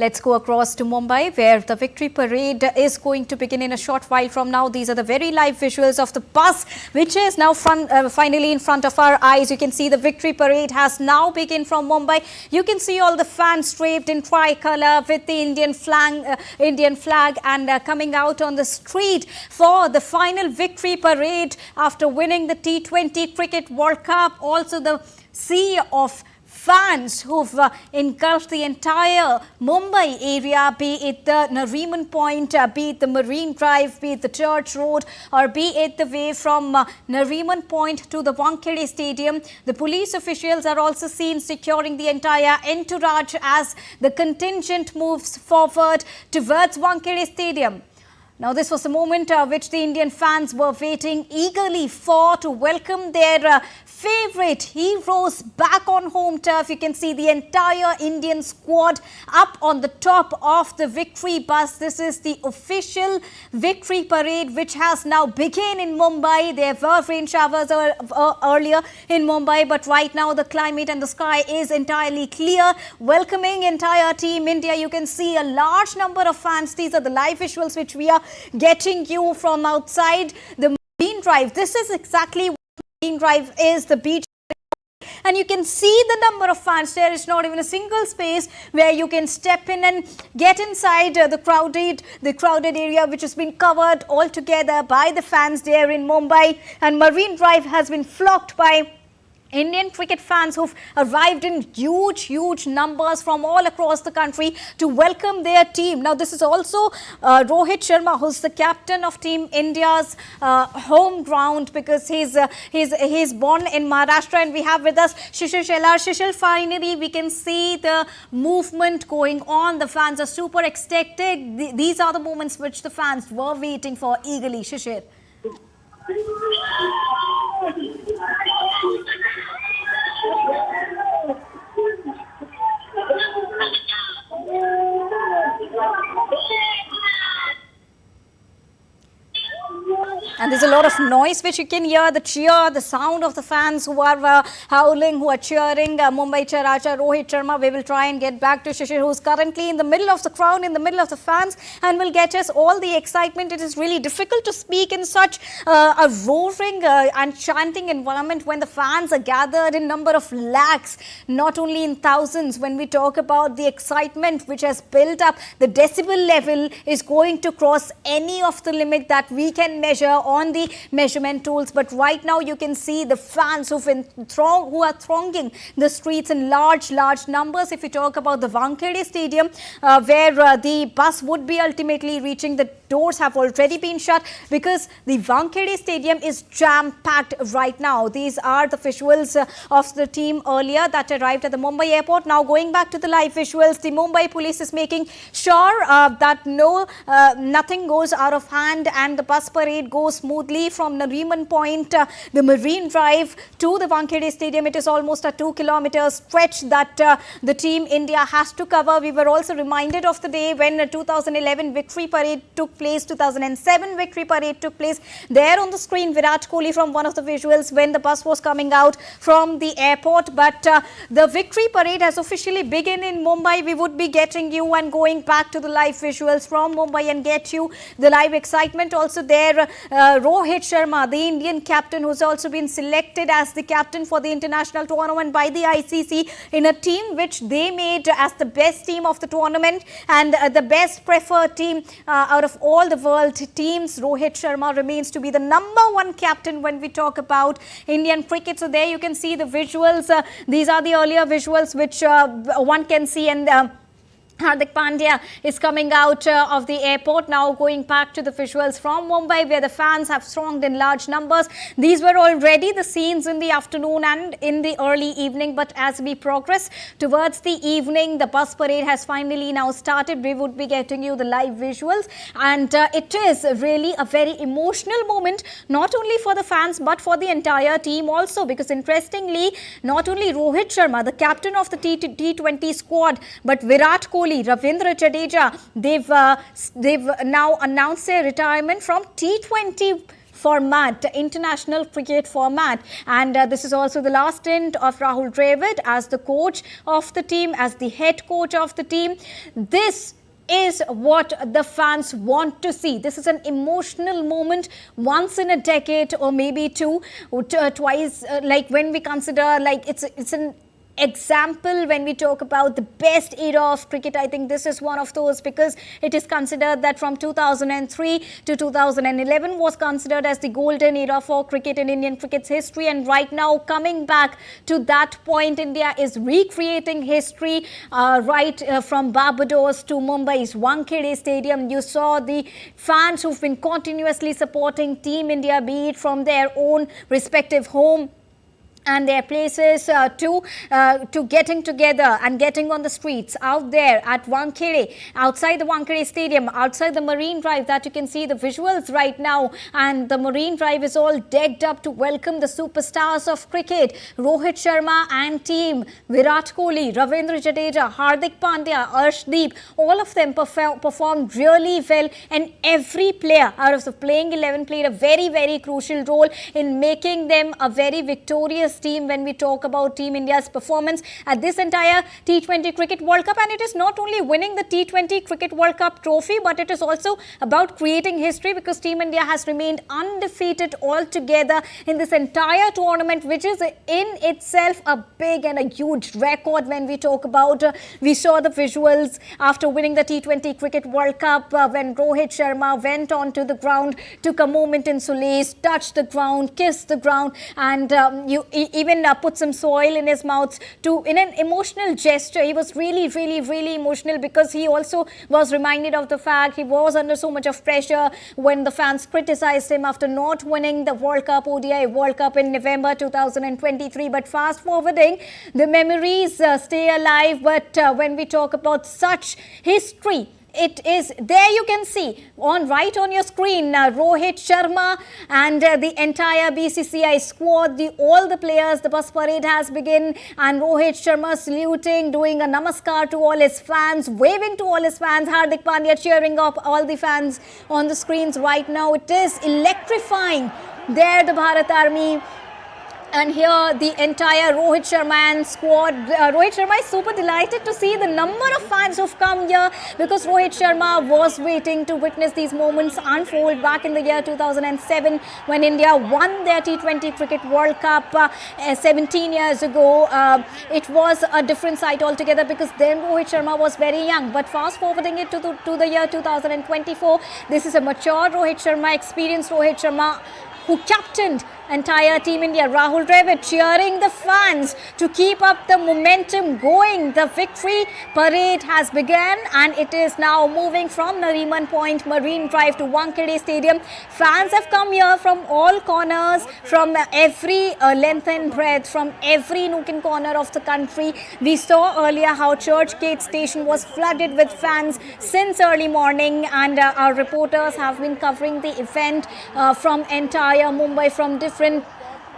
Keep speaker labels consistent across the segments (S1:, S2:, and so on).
S1: Let's go across to Mumbai, where the victory parade is going to begin in a short while from now. These are the very live visuals of the bus, which is now finally in front of our eyes. You can see the victory parade has now begun from Mumbai. You can see all the fans draped in tricolor with the Indian flag and coming out on the street for the final victory parade after winning the T20 Cricket World Cup. Also the sea of fans who've engulfed the entire Mumbai area, be it the Nariman Point, be it the Marine Drive, be it the Church Road, or be it the way from Nariman Point to the Wankhede Stadium. The police officials are also seen securing the entire entourage as the contingent moves forward towards Wankhede Stadium. Now, this was the moment which the Indian fans were waiting eagerly for, to welcome their favourite heroes back on home turf. You can see the entire Indian squad up on the top of the victory bus. This is the official victory parade which has now begun in Mumbai. There were rain showers earlier in Mumbai, but right now the climate and the sky is entirely clear. Welcoming entire Team India. You can see a large number of fans. These are the live visuals which we are getting you from outside the Marine Drive. This is exactly what Marine Drive is, the beach. And you can see the number of fans. There is not even a single space where you can step in and get inside the crowded area, which has been covered altogether by the fans there in Mumbai. And Marine Drive has been flocked by Indian cricket fans who've arrived in huge numbers from all across the country to welcome their team. Now, this is also Rohit Sharma, who's the captain of Team India's home ground, because he's born in Maharashtra. And we have with us Shishir Shelar. Shishir, finally we can see the movement going on. The fans are super ecstatic. These are the moments which the fans were waiting for eagerly. Shishir. And there's a lot of noise which you can hear, the cheer, the sound of the fans who are howling, who are cheering. Mumbai Chair Raja Rohit Sharma. We will try and get back to Shishir, who's currently in the middle of the crowd, in the middle of the fans, and will get us all the excitement. It is really difficult to speak in such a roaring and chanting environment when the fans are gathered in number of lakhs, not only in thousands. When we talk about the excitement which has built up, the decibel level is going to cross any of the limit that we can measure on the measurement tools. But right now you can see the fans who are thronging the streets in large numbers. If you talk about the Wankhede Stadium, where the bus would be ultimately reaching, the doors have already been shut because the Wankhede Stadium is jam-packed right now. These are the visuals of the team earlier that arrived at the Mumbai airport. Now, going back to the live visuals, the Mumbai police is making sure that nothing goes out of hand and the bus parade goes smoothly from Nariman Point, the Marine Drive, to the Wankhede Stadium. It is almost a 2-kilometer stretch that the Team India has to cover. We were also reminded of the day when 2011 victory parade took place, 2007 victory parade took place. There on the screen, Virat Kohli from one of the visuals when the bus was coming out from the airport. But the victory parade has officially begun in Mumbai. We would be getting you and going back to the live visuals from Mumbai and get you the live excitement. Also there, Rohit Sharma, the Indian captain, who's also been selected as the captain for the international tournament by the ICC in a team which they made as the best team of the tournament and the best preferred team out of all the world teams. Rohit Sharma remains to be the #1 captain when we talk about Indian cricket. So there you can see the visuals. These are the earlier visuals which one can see, and Hardik Pandya is coming out of the airport. Now going back to the visuals from Mumbai, where the fans have thronged in large numbers. These were already the scenes in the afternoon and in the early evening, but as we progress towards the evening, the bus parade has finally now started. We would be getting you the live visuals, and it is really a very emotional moment, not only for the fans but for the entire team also, because interestingly, not only Rohit Sharma, the captain of the T20 squad, but Virat Kohli, Ravindra Jadeja, they've now announced their retirement from T20 format, international cricket format. And this is also the last stint of Rahul Dravid as the coach of the team, as the head coach of the team. This is what the fans want to see. This is an emotional moment once in a decade, or maybe twice, like when we consider, like it's an example when we talk about the best era of cricket. I think this is one of those, because it is considered that from 2003 to 2011 was considered as the golden era for cricket in Indian cricket's history, and right now coming back to that point, India is recreating history from Barbados to Mumbai's Wankhede Stadium. You saw the fans who've been continuously supporting Team India, be it from their own respective home and their places to getting together and getting on the streets out there at Wankhede, outside the Wankhede Stadium, outside the Marine Drive, that you can see the visuals right now. And the Marine Drive is all decked up to welcome the superstars of cricket, Rohit Sharma and team, Virat Kohli, Ravindra Jadeja, Hardik Pandya, Arshdeep. All of them performed really well, and every player out of the playing 11 played a very, very crucial role in making them a very victorious team when we talk about Team India's performance at this entire T20 Cricket World Cup. And it is not only winning the T20 Cricket World Cup trophy, but it is also about creating history, because Team India has remained undefeated altogether in this entire tournament, which is in itself a big and a huge record when we talk about. We saw the visuals after winning the T20 Cricket World Cup when Rohit Sharma went onto the ground, took a moment in solace, touched the ground, kissed the ground, and even put some soil in his mouth in an emotional gesture. He was really, really, really emotional, because he also was reminded of the fact he was under so much of pressure when the fans criticized him after not winning the World Cup, ODI World Cup in November 2023. But fast forwarding, the memories stay alive. But when we talk about such history, it is there. You can see right on your screen Rohit Sharma and the entire BCCI squad, all the players. The bus parade has begun, and Rohit Sharma saluting, doing a namaskar to all his fans, waving to all his fans. Hardik Pandya cheering up all the fans on the screens right now. It is electrifying. There, the Bharat Army. And here the entire Rohit Sharma and squad. Rohit Sharma is super delighted to see the number of fans who've come here, because Rohit Sharma was waiting to witness these moments unfold back in the year 2007 when India won their T20 Cricket World Cup 17 years ago. It was a different sight altogether, because then Rohit Sharma was very young. But fast forwarding it to the year 2024, this is a mature Rohit Sharma, experienced Rohit Sharma, who captained entire Team India. Rahul Dravid cheering the fans to keep up the momentum going. The victory parade has begun, and it is now moving from Nariman Point, Marine Drive to Wankhede Stadium. Fans have come here from all corners, from every length and breadth, from every nook and corner of the country. We saw earlier how Churchgate Station was flooded with fans since early morning, and our reporters have been covering the event from entire Mumbai, from different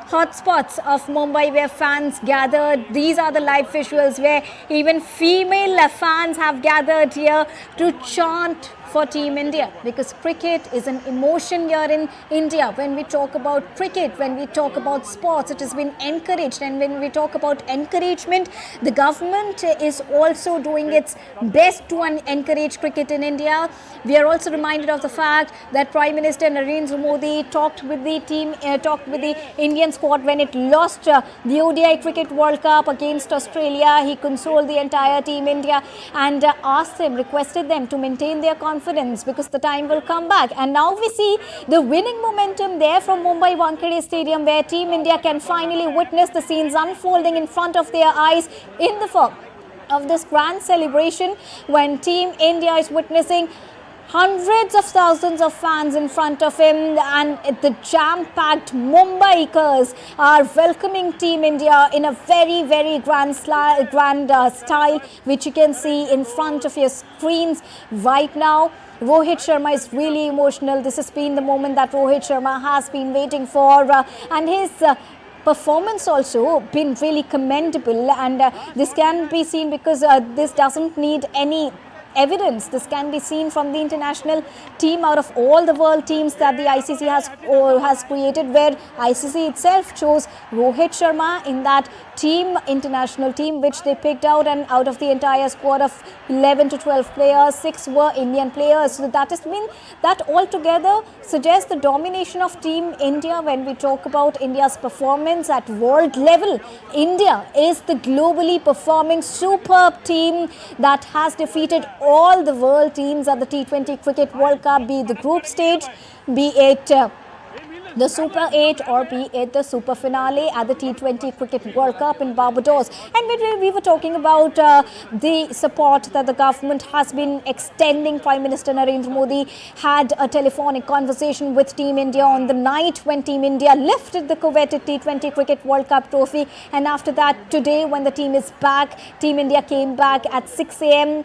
S1: hotspots of Mumbai where fans gathered. These are the live visuals where even female fans have gathered here to chant for Team India, because cricket is an emotion here in India. When we talk about cricket, when we talk about sports, it has been encouraged, and when we talk about encouragement, the government is also doing its best to encourage cricket in India. We are also reminded of the fact that Prime Minister Narendra Modi talked with the Indian squad when it lost the ODI Cricket World Cup against Australia. He consoled the entire Team India and requested them to maintain their confidence, because the time will come back. And now we see the winning momentum there from Mumbai Wankhede Stadium, where Team India can finally witness the scenes unfolding in front of their eyes in the form of this grand celebration, when Team India is witnessing hundreds of thousands of fans in front of him, and the jam-packed Mumbaikers are welcoming Team India in a very, very grand style, which you can see in front of your screens right now. Rohit Sharma is really emotional. This has been the moment that Rohit Sharma has been waiting for, and his performance also been really commendable, and this can be seen because this doesn't need any evidence. This can be seen from the international team out of all the world teams that the ICC has created, where ICC itself chose Rohit Sharma in that team, international team, which they picked out, and out of the entire squad of 11 to 12 players, 6 were Indian players. So that is mean that altogether suggests the domination of Team India. When we talk about India's performance at world level, India is the globally performing superb team that has defeated all the world teams at the T20 Cricket World Cup, be it the group stage, be it the Super 8 or be it the Super Finale at the T20 Cricket World Cup in Barbados. And when we were talking about the support that the government has been extending, Prime Minister Narendra Modi had a telephonic conversation with Team India on the night when Team India lifted the coveted T20 Cricket World Cup trophy. And after that, today when the team is back, Team India came back at 6 a.m.